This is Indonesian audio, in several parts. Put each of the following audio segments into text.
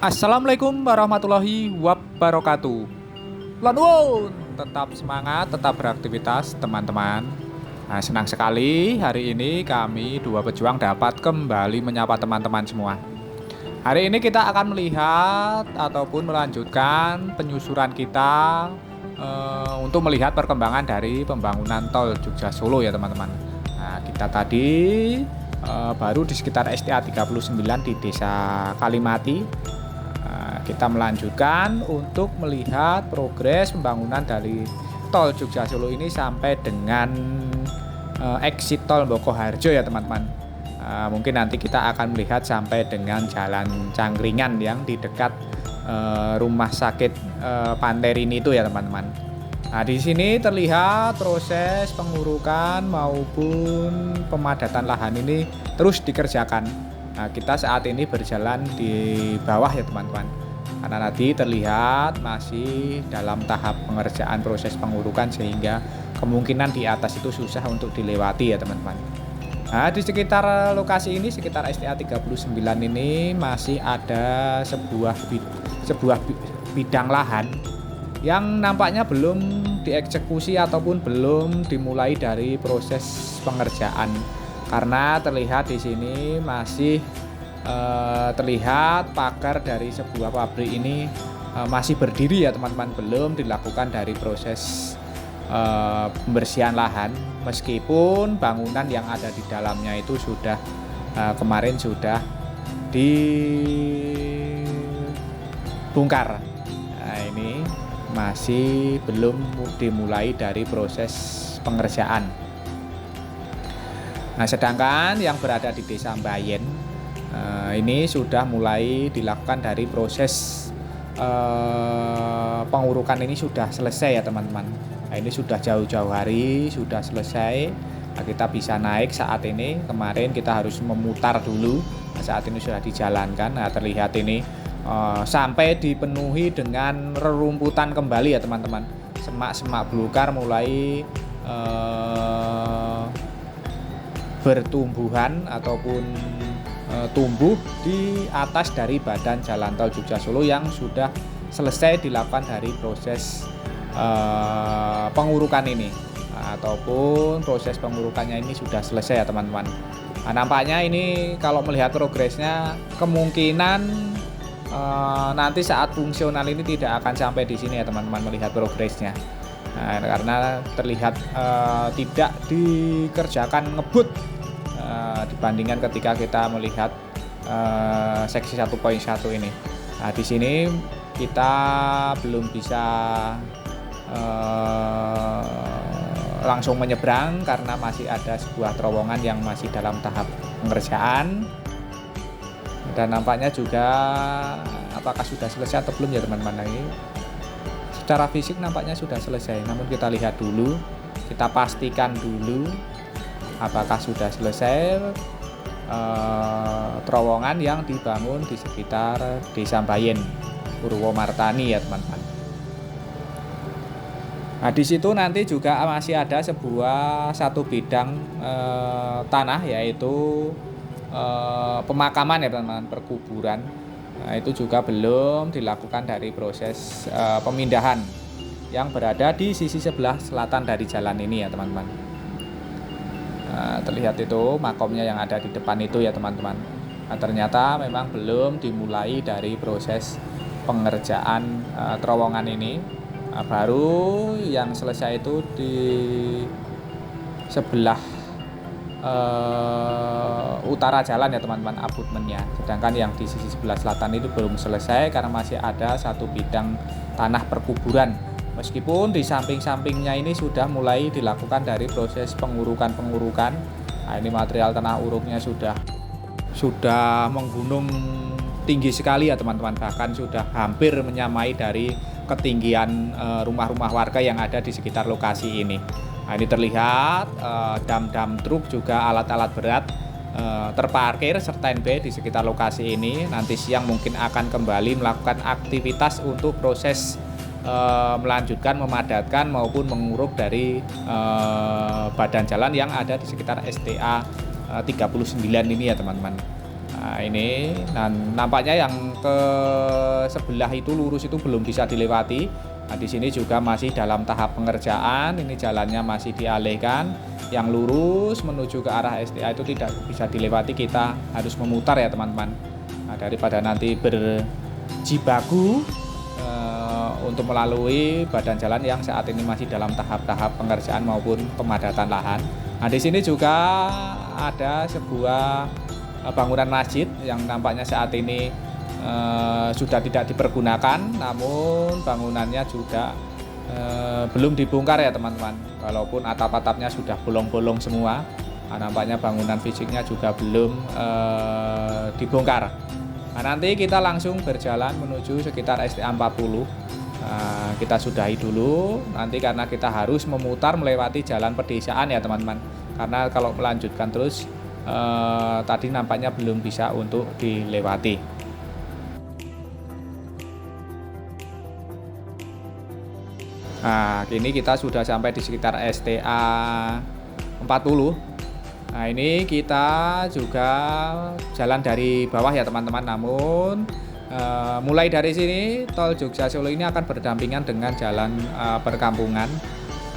Assalamualaikum warahmatullahi wabarakatuh. Lanwon, tetap semangat, tetap beraktivitas teman-teman. Nah, senang sekali hari ini kami dua pejuang dapat kembali menyapa teman-teman semua. Hari ini kita akan melihat ataupun melanjutkan penyusuran kita untuk melihat perkembangan dari pembangunan tol Jogja Solo ya teman-teman. Nah, kita tadi baru di sekitar STA 39 di Desa Kalimati. Kita melanjutkan untuk melihat progres pembangunan dari tol Jogja Solo ini sampai dengan exit tol Bokoharjo ya teman-teman. Mungkin nanti kita akan melihat sampai dengan Jalan Cangkringan yang di dekat rumah sakit Panterini itu ya teman-teman. Nah, di sini terlihat proses pengurukan maupun pemadatan lahan ini terus dikerjakan. Nah, kita saat ini berjalan di bawah ya teman-teman. Karena tadi terlihat masih dalam tahap pengerjaan proses pengurukan sehingga kemungkinan di atas itu susah untuk dilewati ya teman-teman. Nah, di sekitar lokasi ini, sekitar STA 39 ini masih ada sebuah bidang lahan yang nampaknya belum dieksekusi ataupun belum dimulai dari proses pengerjaan. Karena terlihat di sini masih terlihat pagar dari sebuah pabrik ini masih berdiri ya teman-teman, belum dilakukan dari proses pembersihan lahan, meskipun bangunan yang ada di dalamnya itu sudah kemarin sudah dibongkar. Nah, ini masih belum dimulai dari proses pengerjaan. Nah, sedangkan yang berada di Desa Mbayen ini sudah mulai dilakukan dari proses pengurukan ini sudah selesai ya teman-teman. Nah, ini sudah jauh-jauh hari sudah selesai. Nah, kita bisa naik saat ini. Kemarin kita harus memutar dulu. Nah, saat ini sudah dijalankan. Nah, terlihat ini sampai dipenuhi dengan rerumputan kembali ya teman-teman. Semak-semak belukar mulai bertumbuhan ataupun tumbuh di atas dari badan jalan tol Jogja Solo yang sudah selesai dilakukan dari proses pengurukan ini, ataupun proses pengurukannya ini sudah selesai ya teman-teman. Nah, nampaknya ini kalau melihat progresnya kemungkinan nanti saat fungsional ini tidak akan sampai di sini ya teman-teman melihat progresnya. Nah, karena terlihat tidak dikerjakan ngebut dibandingkan ketika kita melihat seksi 1.1 ini. Nah, di sini kita belum bisa langsung menyeberang karena masih ada sebuah terowongan yang masih dalam tahap pengerjaan. Dan nampaknya juga apakah sudah selesai atau belum ya teman-teman. Ini secara fisik nampaknya sudah selesai, namun kita lihat dulu, kita pastikan dulu apakah sudah selesai terowongan yang dibangun di sekitar Desa Mbayen, Purwomartani ya teman-teman. Nah, di situ nanti juga masih ada satu bidang tanah, yaitu pemakaman ya teman-teman, perkuburan. Nah, itu juga belum dilakukan dari proses pemindahan yang berada di sisi sebelah selatan dari jalan ini ya teman-teman. Nah, terlihat itu makomnya yang ada di depan itu ya teman-teman. Nah, ternyata memang belum dimulai dari proses pengerjaan terowongan ini. Nah, baru yang selesai itu di sebelah utara jalan ya teman-teman, abutmennya. Sedangkan yang di sisi sebelah selatan itu belum selesai karena masih ada satu bidang tanah perkuburan. Meskipun di samping-sampingnya ini sudah mulai dilakukan dari proses pengurukan. Nah, ini material tanah uruknya sudah menggunung tinggi sekali ya teman-teman, bahkan sudah hampir menyamai dari ketinggian rumah-rumah warga yang ada di sekitar lokasi ini. Nah, ini terlihat dam-dam truk juga alat-alat berat terparkir standby di sekitar lokasi ini. Nanti siang mungkin akan kembali melakukan aktivitas untuk proses melanjutkan memadatkan maupun menguruk dari badan jalan yang ada di sekitar STA 39 ini ya teman-teman. Nah, ini nampaknya yang ke sebelah itu lurus itu belum bisa dilewati. Nah, di sini juga masih dalam tahap pengerjaan. Ini jalannya masih dialihkan. Yang lurus menuju ke arah STA itu tidak bisa dilewati, kita harus memutar ya teman-teman. Nah, daripada nanti berjibaku untuk melalui badan jalan yang saat ini masih dalam tahap-tahap pengerjaan maupun pemadatan lahan. Nah, di sini juga ada sebuah bangunan masjid yang nampaknya saat ini sudah tidak dipergunakan, namun bangunannya juga belum dibongkar ya teman-teman. Walaupun atap-atapnya sudah bolong-bolong semua, nampaknya bangunan fisiknya juga belum dibongkar. Nah, nanti kita langsung berjalan menuju sekitar STA 40. Kita sudahi dulu nanti karena kita harus memutar melewati jalan pedesaan ya teman-teman. Karena kalau melanjutkan terus tadi nampaknya belum bisa untuk dilewati. Nah, kini kita sudah sampai di sekitar STA 40. Nah, ini kita juga jalan dari bawah ya teman-teman. Namun mulai dari sini tol Jogja Solo ini akan berdampingan dengan jalan perkampungan.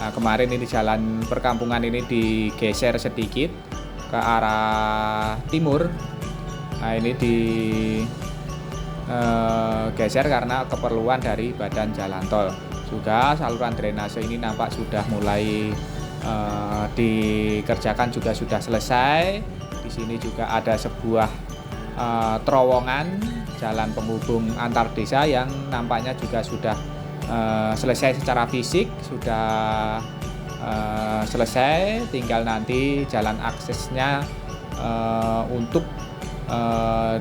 Nah, kemarin ini jalan perkampungan ini digeser sedikit ke arah timur. Nah, ini digeser karena keperluan dari badan jalan tol. Juga saluran drainase ini nampak sudah mulai dikerjakan, juga sudah selesai. Di sini juga ada sebuah terowongan jalan penghubung antar desa yang nampaknya juga sudah selesai secara fisik, sudah selesai, tinggal nanti jalan aksesnya untuk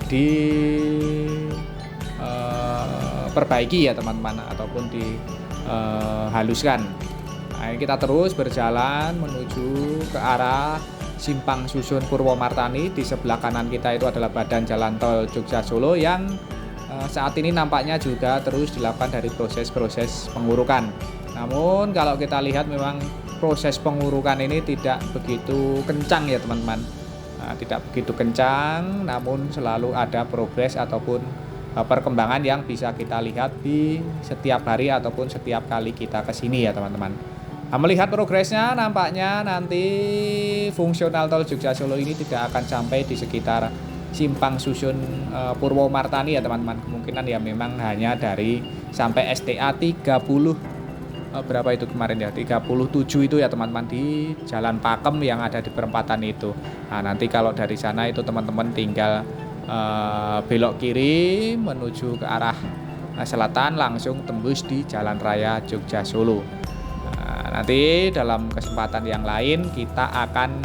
diperbaiki ya teman-teman, ataupun dihaluskan. Nah, kita terus berjalan menuju ke arah Simpang Susun Purwomartani. Di sebelah kanan kita itu adalah badan jalan tol Jogja Solo yang saat ini nampaknya juga terus dilakukan dari proses-proses pengurukan. Namun kalau kita lihat memang proses pengurukan ini tidak begitu kencang ya teman-teman. Tidak begitu kencang, namun selalu ada progres ataupun perkembangan yang bisa kita lihat di setiap hari ataupun setiap kali kita kesini ya teman-teman. Nah, melihat progresnya nampaknya nanti fungsional tol Jogja Solo ini tidak akan sampai di sekitar Simpang Susun Purwomartani ya teman-teman. Kemungkinan ya memang hanya dari sampai STA 30 berapa itu kemarin ya, 37 itu ya teman-teman, di Jalan Pakem yang ada di perempatan itu. Nah, nanti kalau dari sana itu teman-teman tinggal belok kiri menuju ke arah selatan, langsung tembus di Jalan Raya Jogja Solo. Nah, nanti dalam kesempatan yang lain kita akan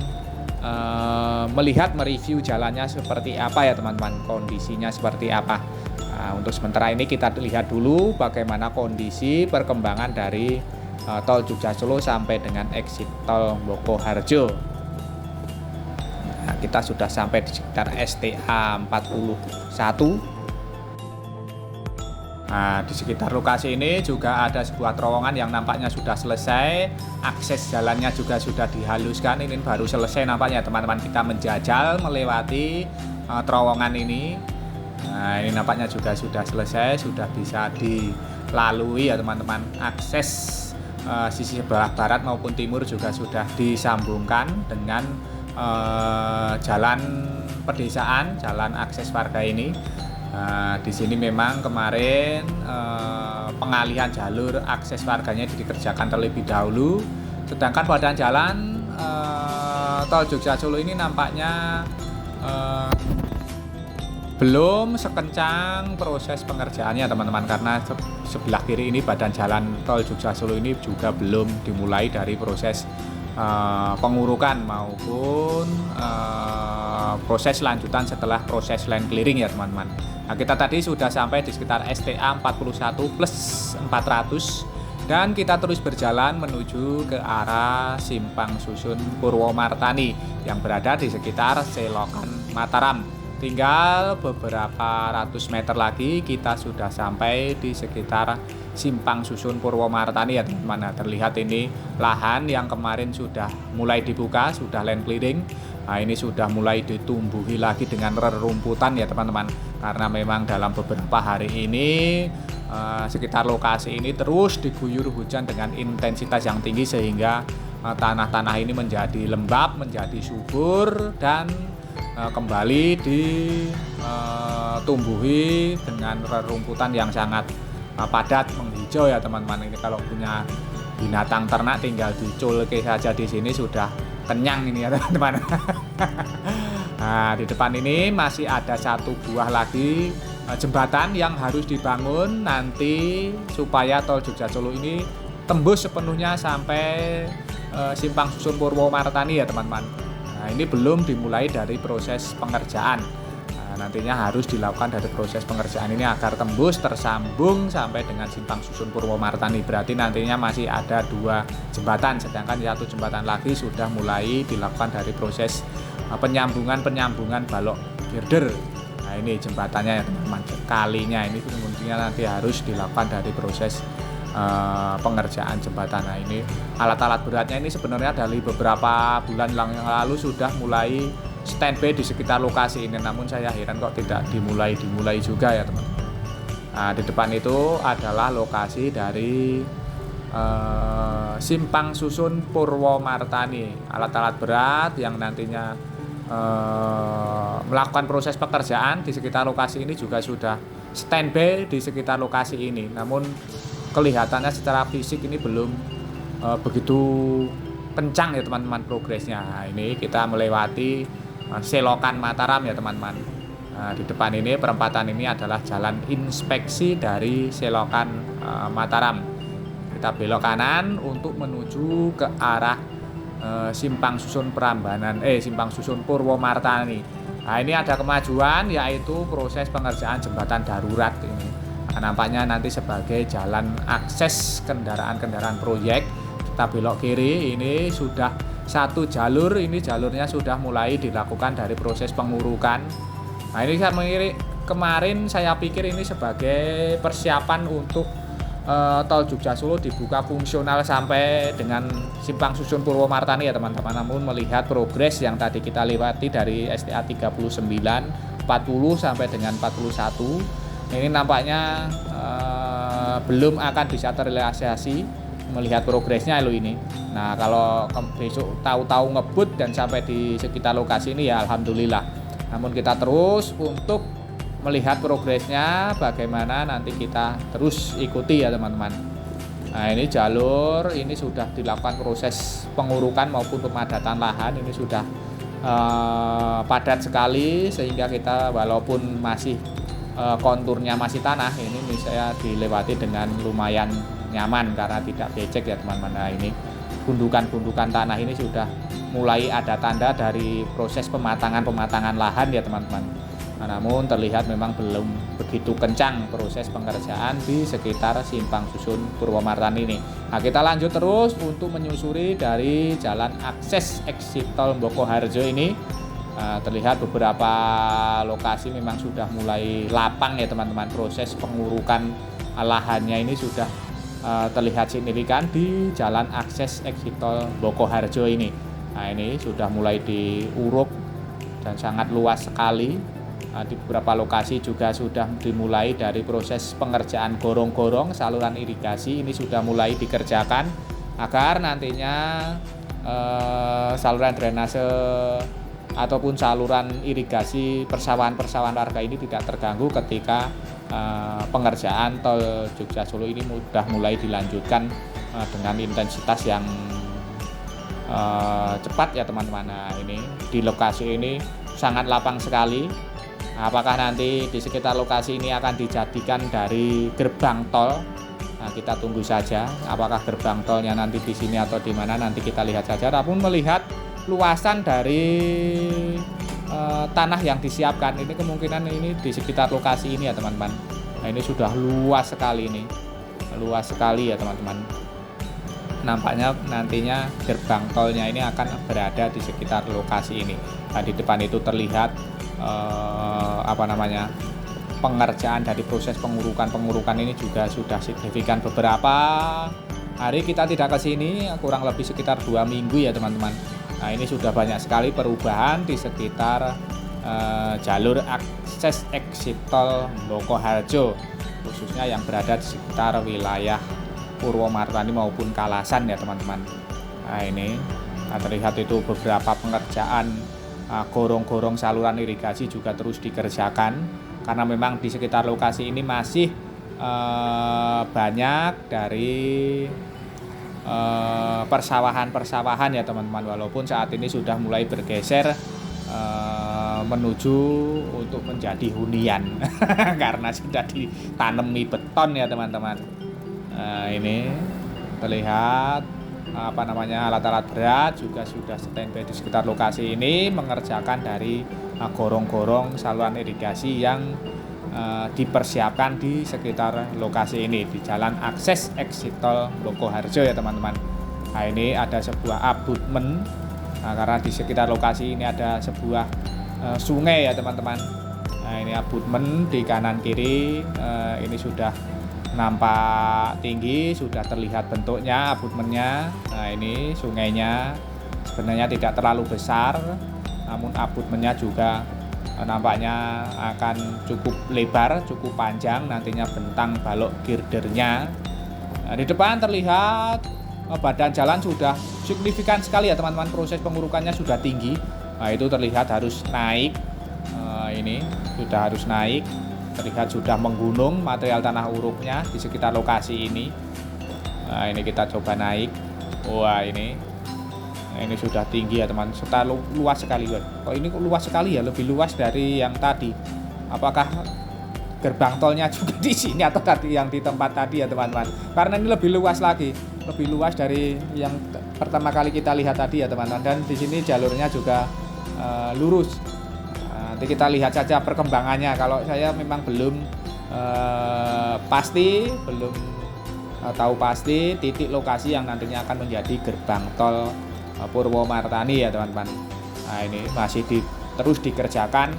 melihat, mereview jalannya seperti apa ya teman-teman, kondisinya seperti apa. Nah, untuk sementara ini kita lihat dulu bagaimana kondisi perkembangan dari tol Jogja Solo sampai dengan exit tol Bokoharjo. Nah, kita sudah sampai di sekitar STA 41. Nah, di sekitar lokasi ini juga ada sebuah terowongan yang nampaknya sudah selesai. Akses jalannya juga sudah dihaluskan. Ini baru selesai nampaknya teman-teman, kita menjajal melewati terowongan ini. Nah, ini nampaknya juga sudah selesai, sudah bisa dilalui ya teman-teman. Akses sisi sebelah barat maupun timur juga sudah disambungkan dengan jalan pedesaan, jalan akses warga ini. Nah, di sini memang kemarin pengalihan jalur akses warganya dikerjakan terlebih dahulu, sedangkan badan jalan tol Jogja Solo ini nampaknya belum sekencang proses pengerjaannya teman-teman, karena sebelah kiri ini badan jalan tol Jogja Solo ini juga belum dimulai dari proses pengurukan maupun proses lanjutan setelah proses land clearing ya teman-teman. Nah, kita tadi sudah sampai di sekitar STA 41 plus 400 dan kita terus berjalan menuju ke arah Simpang Susun Purwomartani yang berada di sekitar Selokan Mataram. Tinggal beberapa ratus meter lagi kita sudah sampai di sekitar Simpang Susun Purwomartani ya teman-teman. Nah, terlihat ini lahan yang kemarin sudah mulai dibuka, sudah land clearing. Nah, ini sudah mulai ditumbuhi lagi dengan rerumputan ya teman-teman, karena memang dalam beberapa hari ini sekitar lokasi ini terus diguyur hujan dengan intensitas yang tinggi, sehingga tanah-tanah ini menjadi lembab, menjadi subur, dan kembali ditumbuhi dengan rerumputan yang sangat padat menghijau ya teman-teman. Ini kalau punya binatang ternak tinggal diculke saja di sini sudah kenyang ini ya teman-teman. Nah, di depan ini masih ada satu buah lagi jembatan yang harus dibangun nanti supaya tol Jogja Solo ini tembus sepenuhnya sampai Simpang Susun Purwomartani ya teman-teman. Nah, ini belum dimulai dari proses pengerjaan. Nantinya harus dilakukan dari proses pengerjaan ini agar tembus tersambung sampai dengan Simpang Susun Purwomartani. Berarti nantinya masih ada 2 jembatan, sedangkan satu jembatan lagi sudah mulai dilakukan dari proses penyambungan balok girder. Nah, ini jembatannya ya teman-teman. Kalinya ini kemudian nanti harus dilakukan dari proses pengerjaan jembatan. Nah, ini alat-alat beratnya ini sebenarnya dari beberapa bulan yang lalu sudah mulai standby di sekitar lokasi ini, namun saya heran kok tidak dimulai juga ya teman-teman. Nah, di depan itu adalah lokasi dari Simpang Susun Purwomartani. Alat-alat berat yang nantinya melakukan proses pekerjaan di sekitar lokasi ini juga sudah standby di sekitar lokasi ini, namun kelihatannya secara fisik ini belum begitu kencang ya teman-teman progresnya. Nah, ini kita melewati selokan Mataram ya teman-teman. Nah, di depan ini perempatan ini adalah jalan inspeksi dari selokan Mataram. Kita belok kanan untuk menuju ke arah Simpang Susun Simpang Susun Purwomartani. Nah, ini ada kemajuan yaitu proses pengerjaan jembatan darurat ini. Nah, nampaknya nanti sebagai jalan akses kendaraan proyek. Kita belok kiri, ini sudah satu jalur, ini jalurnya sudah mulai dilakukan dari proses pengurukan. Nah, ini saya mengirik kemarin, saya pikir ini sebagai persiapan untuk tol Jogja Solo dibuka fungsional sampai dengan Simpang Susun Purwomartani ya teman-teman. Namun melihat progres yang tadi kita lewati dari STA 39, 40 sampai dengan 41, ini nampaknya belum akan bisa terrealisasi. Melihat progresnya lo ini. Nah, kalau besok tahu-tahu ngebut dan sampai di sekitar lokasi ini ya alhamdulillah. Namun kita terus untuk melihat progresnya, bagaimana nanti kita terus ikuti ya teman-teman. Nah, ini jalur ini sudah dilakukan proses pengurukan maupun pemadatan lahan, ini sudah padat sekali, sehingga kita walaupun masih konturnya masih tanah, ini misalnya dilewati dengan lumayan nyaman karena tidak becek ya teman-teman. Nah, ini gundukan-gundukan tanah ini sudah mulai ada tanda dari proses pematangan lahan ya teman-teman. Nah, namun terlihat memang belum begitu kencang proses pengerjaan di sekitar Simpang Susun Purwomartani ini. Nah, kita lanjut terus untuk menyusuri dari jalan akses exit tol Bokoharjo ini. Terlihat beberapa lokasi memang sudah mulai lapang ya teman-teman. Proses pengurukan lahannya ini sudah terlihat signifikan di jalan akses exit tol Bokoharjo ini. Nah, ini sudah mulai diuruk dan sangat luas sekali. Di beberapa lokasi juga sudah dimulai dari proses pengerjaan gorong-gorong saluran irigasi, ini sudah mulai dikerjakan agar nantinya saluran drainase ataupun saluran irigasi persawahan warga ini tidak terganggu ketika pengerjaan tol Jogja Solo ini sudah mulai dilanjutkan dengan intensitas yang cepat ya teman-teman. Nah, ini di lokasi ini sangat lapang sekali. Apakah nanti di sekitar lokasi ini akan dijadikan dari gerbang tol? Nah, kita tunggu saja. Apakah gerbang tolnya nanti di sini atau di mana, nanti kita lihat saja. Namun melihat luasan dari tanah yang disiapkan ini, kemungkinan ini di sekitar lokasi ini ya teman-teman. Nah, ini sudah luas sekali ini, luas sekali ya teman-teman. Nampaknya nantinya gerbang tolnya ini akan berada di sekitar lokasi ini. Nah, di depan itu terlihat pengerjaan dari proses pengurukan ini juga sudah signifikan. Beberapa hari kita tidak ke sini, kurang lebih sekitar 2 minggu ya teman-teman. Nah, ini sudah banyak sekali perubahan di sekitar jalur akses exit tol Bokoharjo, khususnya yang berada di sekitar wilayah Purwomartani maupun Kalasan ya teman-teman. Nah, ini terlihat itu beberapa pengerjaan gorong-gorong saluran irigasi juga terus dikerjakan, karena memang di sekitar lokasi ini masih banyak dari persawahan ya teman-teman, walaupun saat ini sudah mulai bergeser menuju untuk menjadi hunian karena sudah ditanami beton ya teman-teman. Ini terlihat alat-alat berat juga sudah standby di sekitar lokasi ini mengerjakan dari gorong-gorong saluran irigasi yang dipersiapkan di sekitar lokasi ini di jalan akses exit tol Bokoharjo ya teman-teman. Nah, ini ada sebuah abutmen, karena di sekitar lokasi ini ada sebuah sungai ya teman-teman. Nah, ini abutmen di kanan kiri, ini sudah nampak tinggi, sudah terlihat bentuknya abutmennya. Nah, ini sungainya sebenarnya tidak terlalu besar, namun abutmennya juga nampaknya akan cukup lebar, cukup panjang nantinya bentang balok girdernya. Nah, di depan terlihat badan jalan sudah signifikan sekali ya teman-teman, proses pengurukannya sudah tinggi. Nah, itu terlihat harus naik, ini sudah harus naik, terlihat sudah menggunung material tanah uruknya di sekitar lokasi ini. Nah, ini kita coba naik. Wah, ini sudah tinggi ya teman, serta luas sekali. Oh, ini luas sekali ya, lebih luas dari yang tadi. Apakah gerbang tolnya juga di sini atau tadi yang di tempat tadi ya teman-teman? Karena ini lebih luas lagi, lebih luas dari yang pertama kali kita lihat tadi ya teman-teman. Dan di sini jalurnya juga lurus. Nanti kita lihat saja perkembangannya. Kalau saya memang belum belum tahu pasti titik lokasi yang nantinya akan menjadi gerbang tol Purwomartani ya teman-teman. Nah, ini masih terus dikerjakan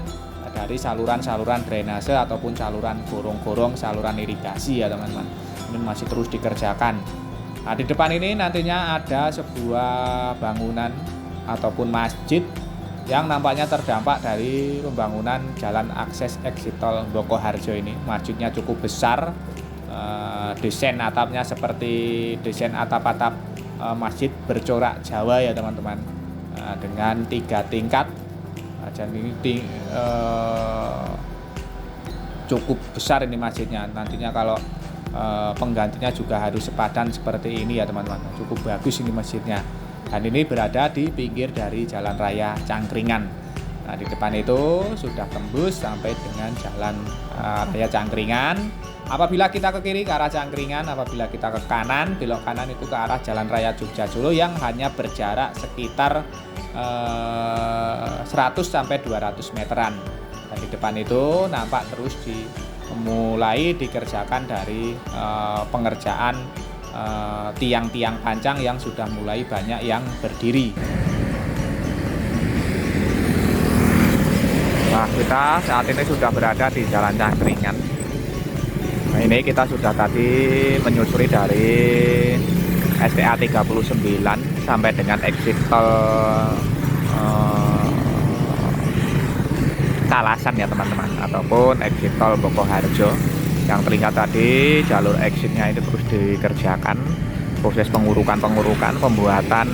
dari saluran-saluran drainase ataupun saluran gorong-gorong saluran irigasi ya teman-teman. Ini masih terus dikerjakan. Nah, di depan ini nantinya ada sebuah bangunan ataupun masjid yang nampaknya terdampak dari pembangunan jalan akses exit tol Bokoharjo ini. Masjidnya cukup besar, desain atapnya seperti desain atap-atap masjid bercorak Jawa ya teman-teman, dengan 3 tingkat. Dan ini cukup besar ini masjidnya. Nantinya kalau penggantinya juga harus sepadan seperti ini ya teman-teman. Cukup bagus ini masjidnya. Dan ini berada di pinggir dari Jalan Raya Cangkringan. Nah, di depan itu sudah tembus sampai dengan Jalan Raya Cangkringan. Apabila kita ke kiri ke arah Cangkringan, apabila kita ke kanan, belok kanan itu ke arah Jalan Raya Jogja Solo yang hanya berjarak sekitar 100 sampai 200 meteran. Dan di depan itu nampak terus mulai dikerjakan dari pengerjaan tiang-tiang pancang yang sudah mulai banyak yang berdiri. Nah, kita saat ini sudah berada di Jalan Cangkringan. Nah, ini kita sudah tadi menyusuri dari STA 39 sampai dengan exit tol Kalasan ya teman-teman, ataupun exit tol Bokoharjo. Yang terlihat tadi jalur exitnya itu terus dikerjakan, proses pengurukan, pembuatan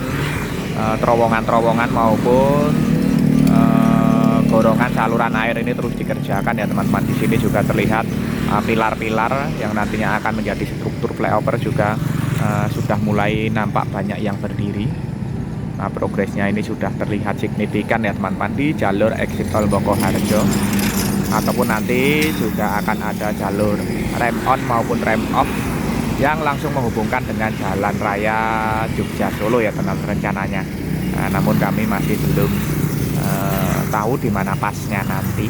terowongan maupun gorongan saluran air ini terus dikerjakan ya teman-teman. Di sini juga terlihat pilar-pilar yang nantinya akan menjadi struktur flyover juga sudah mulai nampak banyak yang berdiri. Nah, progresnya ini sudah terlihat signifikan ya teman-teman di jalur exit tol Bokoharjo. Ataupun nanti juga akan ada jalur rem on maupun rem off yang langsung menghubungkan dengan Jalan Raya Jogja Solo ya teman-teman rencananya. Nah, namun kami masih belum tahu di mana pasnya nanti,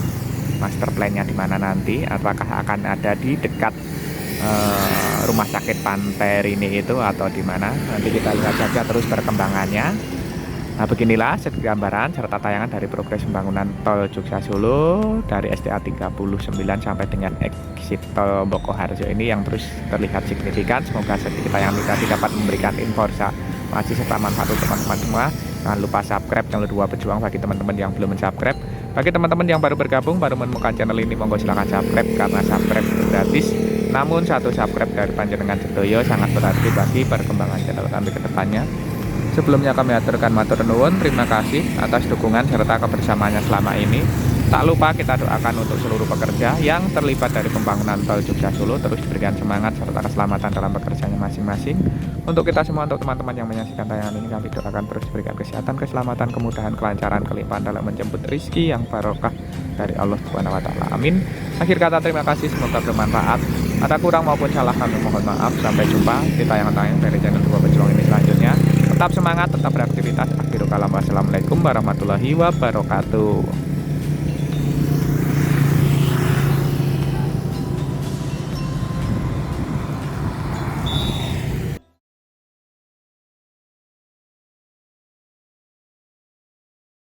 master plan-nya di mana nanti, apakah akan ada di dekat rumah sakit Pantai Rini itu atau di mana. Nanti kita lihat saja terus perkembangannya. Nah, beginilah sedikit gambaran serta tayangan dari progres pembangunan tol Jogja Solo dari STA 39 sampai dengan exit tol Bokoharjo ini yang terus terlihat signifikan. Semoga sedikit tayangan tadi dapat memberikan informasi serta manfaat untuk teman-teman semua. Jangan lupa subscribe channel Dua Pejuang bagi teman-teman yang belum subscribe. Bagi teman-teman yang baru bergabung, baru menemukan channel ini, monggo silahkan subscribe karena subscribe itu gratis. Namun satu subscribe dari panjenengan sedoyo sangat berarti bagi perkembangan channel kami ke depannya. Sebelumnya kami aturkan matur nuwun, terima kasih atas dukungan serta kebersamaannya selama ini. Tak lupa kita doakan untuk seluruh pekerja yang terlibat dari pembangunan tol Jogja Solo terus diberikan semangat serta keselamatan dalam pekerjaannya masing-masing. Untuk kita semua, untuk teman-teman yang menyaksikan tayangan ini, kami doakan terus diberikan kesehatan, keselamatan, kemudahan, kelancaran, kelimpahan dalam menjemput rezeki yang barokah dari Allah Subhanahu wa taala. Amin. Akhir kata terima kasih, semoga bermanfaat. Ada kurang maupun salah kami mohon maaf. Sampai jumpa di tayangan-tayangan dari channel Dua Pejuang ini selanjutnya. Tetap semangat, tetap beraktivitas. Akhirul kalam, wassalamualaikum warahmatullahi wabarakatuh.